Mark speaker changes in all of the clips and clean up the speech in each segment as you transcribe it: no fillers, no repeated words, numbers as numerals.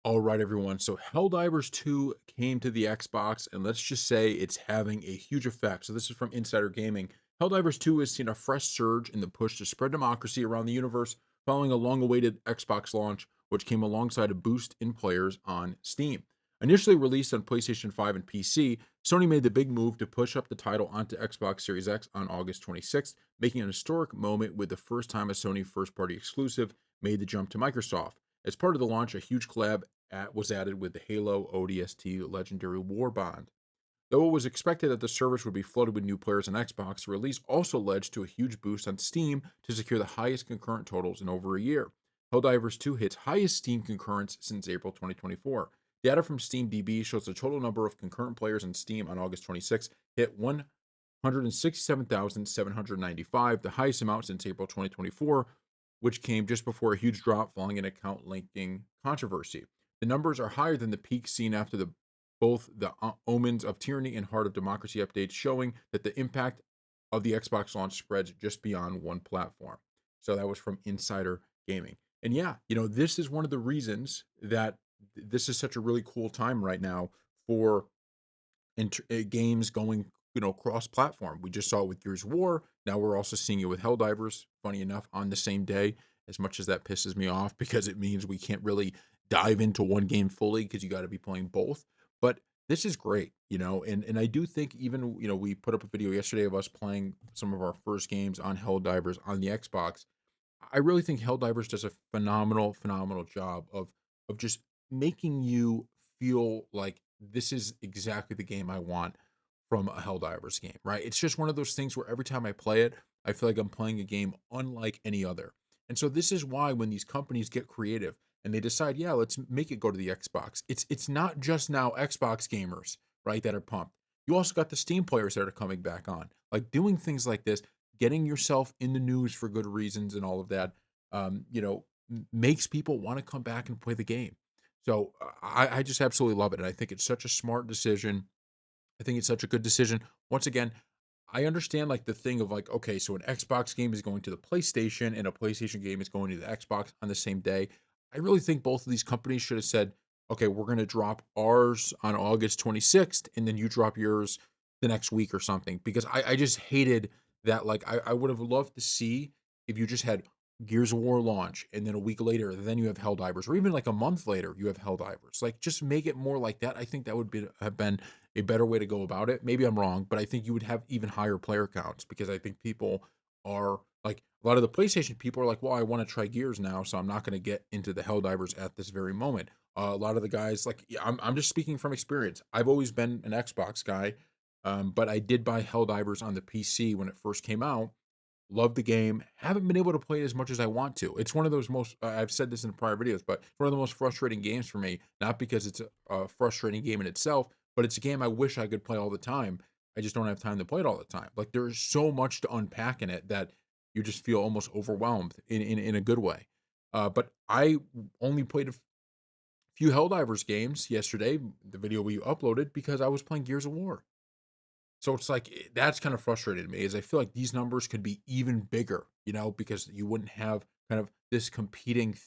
Speaker 1: All right, everyone. So Helldivers 2 came to the Xbox, and let's just say it's having a huge effect. So this is from Insider Gaming. Helldivers 2 has seen a fresh surge in the push to spread democracy around the universe following a long-awaited Xbox launch, which came alongside a boost in players on Steam. Initially released on PlayStation 5 and PC, Sony made the big move to push up the title onto Xbox Series X on August 26th, making an historic moment with the first time a Sony first-party exclusive made the jump to Microsoft. As part of the launch, a huge collab was added with the Halo ODST Legendary War Bond. Though it was expected that the service would be flooded with new players on Xbox, the release also led to a huge boost on Steam to secure the highest concurrent totals in over a year. Helldivers 2 hits highest Steam concurrents since April 2024. Data from SteamDB shows the total number of concurrent players on Steam on August 26 hit 167,795, the highest amount since April 2024, which came just before a huge drop following an account linking controversy. The numbers are higher than the peak seen after both the Omens of Tyranny and Heart of Democracy updates, showing that the impact of the Xbox launch spreads just beyond one platform. So that was from Insider Gaming. And yeah, this is one of the reasons that this is such a really cool time right now for games going, cross-platform. We just saw it with Gears of War. Now we're also seeing it with Helldivers. Funny enough, on the same day. As much as that pisses me off because it means we can't really dive into one game fully because you got to be playing both. But this is great, and I do think even we put up a video yesterday of us playing some of our first games on Helldivers on the Xbox. I really think Helldivers does a phenomenal job of just making you feel like this is exactly the game I want from a Helldivers game, right? It's just one of those things where every time I play it, I feel like I'm playing a game unlike any other. And so this is why when these companies get creative and they decide, yeah, let's make it go to the Xbox. It's not just now Xbox gamers, right, that are pumped. You also got the Steam players that are coming back on. Like doing things like this, getting yourself in the news for good reasons and all of that, makes people want to come back and play the game. So I just absolutely love it. And I think it's such a smart decision. I think it's such a good decision. Once again, I understand like the thing of like, okay, so an Xbox game is going to the PlayStation and a PlayStation game is going to the Xbox on the same day. I really think both of these companies should have said, okay, we're going to drop ours on August 26th and then you drop yours the next week or something. Because I just hated that. Like, I would have loved to see if you just had Gears of War launch and then a week later, then you have Helldivers, or even like a month later, you have Helldivers. Like, just make it more like that. I think that would have been a better way to go about it. Maybe I'm wrong, but I think you would have even higher player counts because I think people are like a lot of the PlayStation people are like, well, I want to try Gears now, so I'm not going to get into the Helldivers at this very moment. A lot of the guys, like, yeah, I'm just speaking from experience. I've always been an Xbox guy, but I did buy Helldivers on the PC when it first came out. Love the game. Haven't been able to play it as much as I want to. It's one of those most, I've said this in prior videos, but it's one of the most frustrating games for me. Not because it's a frustrating game in itself, but it's a game I wish I could play all the time. I just don't have time to play it all the time. Like there's so much to unpack in it that you just feel almost overwhelmed in a good way. But I only played a few Helldivers games yesterday, the video we uploaded, because I was playing Gears of War. So it's like that's kind of frustrated me is I feel like these numbers could be even bigger, because you wouldn't have kind of this competing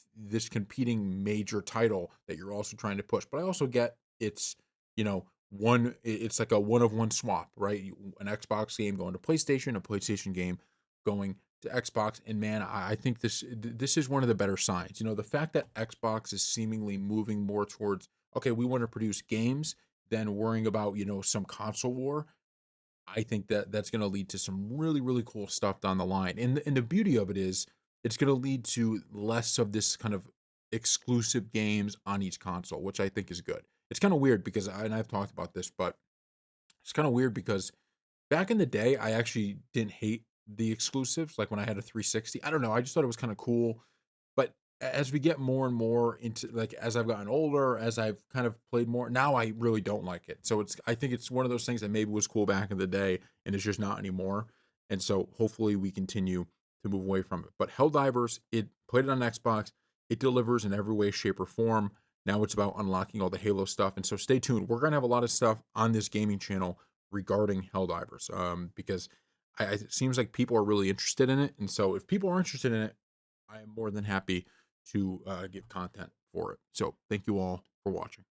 Speaker 1: major title that you're also trying to push. But I also get it's, it's like a one of one swap, right? An Xbox game going to PlayStation, a PlayStation game going to Xbox. And man, I think this is one of the better signs. The fact that Xbox is seemingly moving more towards, okay, we want to produce games than worrying about, some console war. I think that that's going to lead to some really, really cool stuff down the line. And the beauty of it is it's going to lead to less of this kind of exclusive games on each console, which I think is good. It's kind of weird because and I've talked about this, but it's kind of weird because back in the day, I actually didn't hate the exclusives. Like when I had a 360, I don't know. I just thought it was kind of cool. But as we get more and more into like as I've gotten older, as I've kind of played more, now I really don't like it. So I think it's one of those things that maybe was cool back in the day and it's just not anymore. And so hopefully we continue to move away from it. But Helldivers, it played it on Xbox, it delivers in every way, shape, or form. Now it's about unlocking all the Halo stuff. And so stay tuned. We're gonna have a lot of stuff on this gaming channel regarding Helldivers. Because it seems like people are really interested in it. And so if people are interested in it, I am more than happy to give content for it. So thank you all for watching.